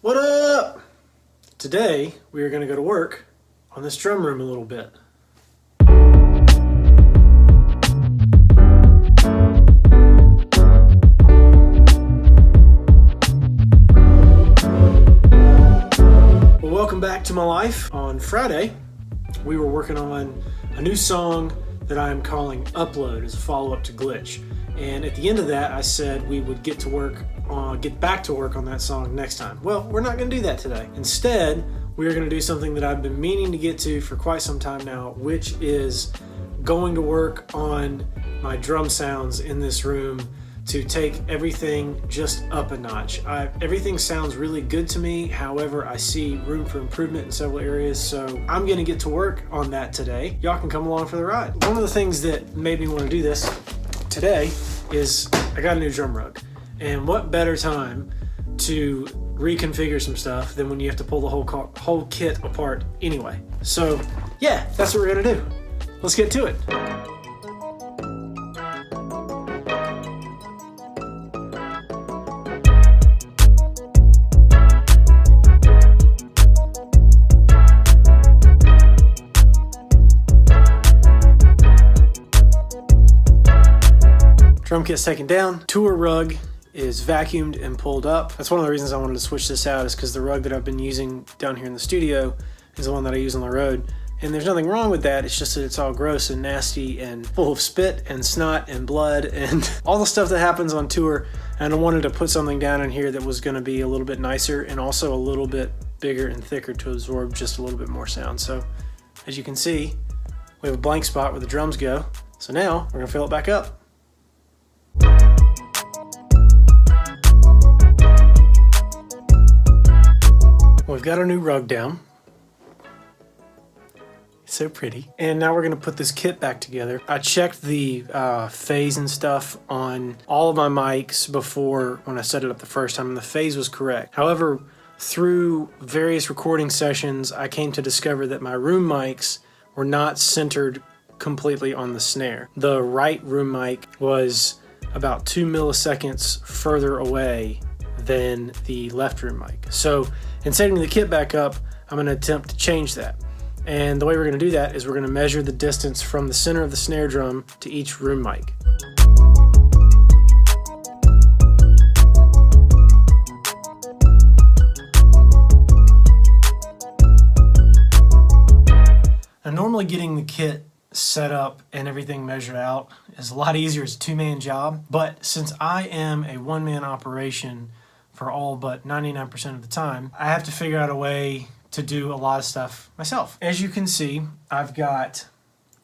What up? Today we are going to go to work on this drum room a little bit. Well, welcome back to my life. On Friday we were working on a new song that I am calling Upload as a follow-up to Glitch. And at the end of that, I said we would get back to work on that song next time. Well, we're not going to do that today. Instead, we are going to do something that I've been meaning to get to for quite some time now, which is going to work on my drum sounds in this room to take everything just up a notch. Everything sounds really good to me. However, I see room for improvement in several areas, so I'm gonna get to work on that today. Y'all can come along for the ride. One of the things that made me want to do this today is I got a new drum rug. And what better time to reconfigure some stuff than when you have to pull the whole kit apart anyway. So yeah, that's what we're gonna do. Let's get to it. Drum kit's taken down. Tour rug is vacuumed and pulled up. That's one of the reasons I wanted to switch this out, is because the rug that I've been using down here in the studio is the one that I use on the road. And there's nothing wrong with that, it's just that it's all gross and nasty and full of spit and snot and blood and all the stuff that happens on tour. And I wanted to put something down in here that was gonna be a little bit nicer and also a little bit bigger and thicker to absorb just a little bit more sound. So as you can see, we have a blank spot where the drums go. So now we're gonna fill it back up. We've got our new rug down. It's so pretty. And now we're gonna put this kit back together. I checked the phase and stuff on all of my mics before when I set it up the first time, and the phase was correct. However, through various recording sessions, I came to discover that my room mics were not centered completely on the snare. The right room mic was about 2 milliseconds further away than the left room mic. So in setting the kit back up, I'm going to attempt to change that. And the way we're going to do that is we're going to measure the distance from the center of the snare drum to each room mic. Now, normally getting the kit set up and everything measured out is a lot easier. It's a two-man job. But since I am a one-man operation for all but 99% of the time, I have to figure out a way to do a lot of stuff myself. As you can see, I've got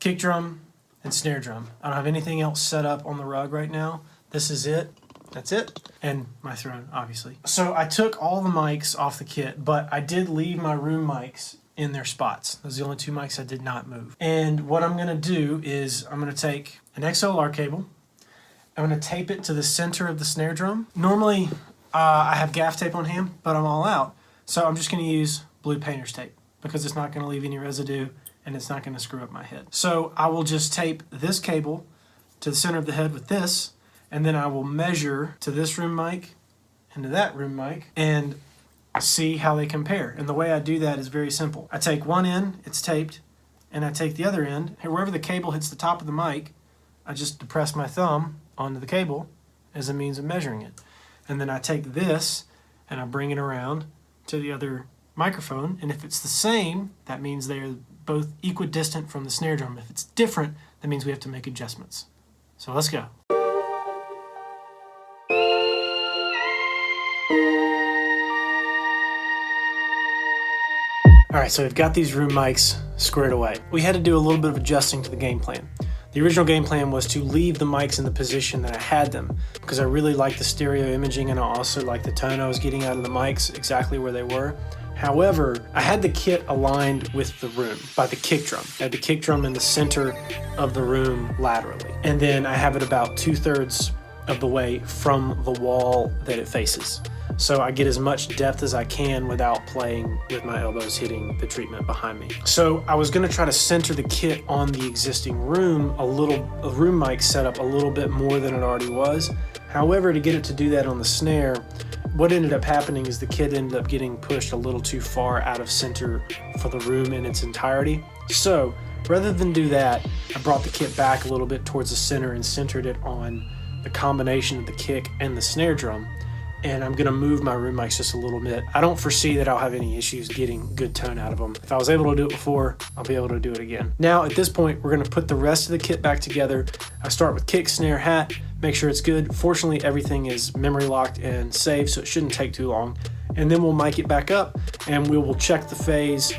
kick drum and snare drum. I don't have anything else set up on the rug right now. This is it. That's it. And my throne, obviously. So I took all the mics off the kit, but I did leave my room mics in their spots. Those are the only two mics I did not move. And what I'm gonna do is I'm gonna take an XLR cable. I'm gonna tape it to the center of the snare drum. Normally, I have gaff tape on hand, but I'm all out. So I'm just gonna use blue painter's tape because it's not gonna leave any residue and it's not gonna screw up my head. So I will just tape this cable to the center of the head with this, and then I will measure to this room mic and to that room mic and see how they compare. And the way I do that is very simple. I take one end, it's taped, and I take the other end, and wherever the cable hits the top of the mic, I just depress my thumb onto the cable as a means of measuring it. And then I take this and I bring it around to the other microphone, and if it's the same, that means they're both equidistant from the snare drum. If it's different, that means we have to make adjustments. So let's go. All right, so we've got these room mics squared away. We had to do a little bit of adjusting to the game plan. The original game plan was to leave the mics in the position that I had them because I really liked the stereo imaging, and I also liked the tone I was getting out of the mics exactly where they were. However, I had the kit aligned with the room by the kick drum. I had the kick drum in the center of the room laterally. And then I have it about 2/3 of the way from the wall that it faces. So I get as much depth as I can without playing with my elbows hitting the treatment behind me. So I was gonna try to center the kit on the existing room, a room mic setup a little bit more than it already was. However, to get it to do that on the snare, what ended up happening is the kit ended up getting pushed a little too far out of center for the room in its entirety. So rather than do that, I brought the kit back a little bit towards the center and centered it on the combination of the kick and the snare drum. And I'm gonna move my room mics just a little bit. I don't foresee that I'll have any issues getting good tone out of them. If I was able to do it before, I'll be able to do it again. Now at this point, we're gonna put the rest of the kit back together. I start with kick, snare, hat, make sure it's good. Fortunately, everything is memory locked and saved, so it shouldn't take too long. And then we'll mic it back up and we will check the phase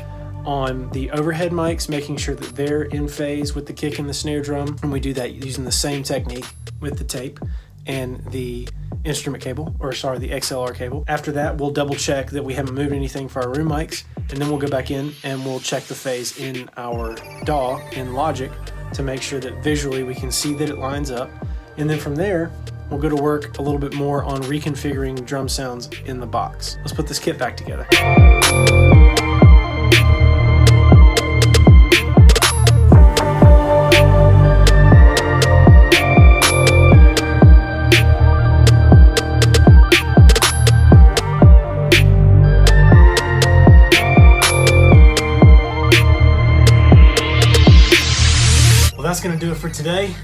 on the overhead mics, making sure that they're in phase with the kick and the snare drum. And we do that using the same technique with the tape and the instrument cable, or sorry, the XLR cable. After that, we'll double check that we haven't moved anything for our room mics, and then we'll go back in and we'll check the phase in our DAW in Logic to make sure that visually we can see that it lines up. And then from there, we'll go to work a little bit more on reconfiguring drum sounds in the box. Let's put this kit back together. That's gonna do it for today.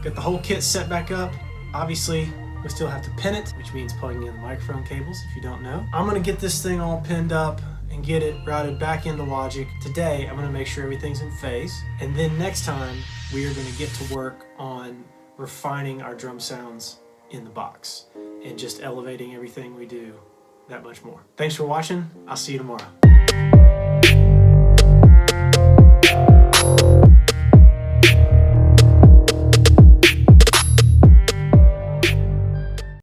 Got the whole kit set back up. Obviously, we still have to pin it, which means plugging in the microphone cables, if you don't know. I'm gonna get this thing all pinned up and get it routed back into Logic. Today, I'm gonna make sure everything's in phase. And then next time, we are gonna get to work on refining our drum sounds in the box and just elevating everything we do that much more. Thanks for watching. I'll see you tomorrow.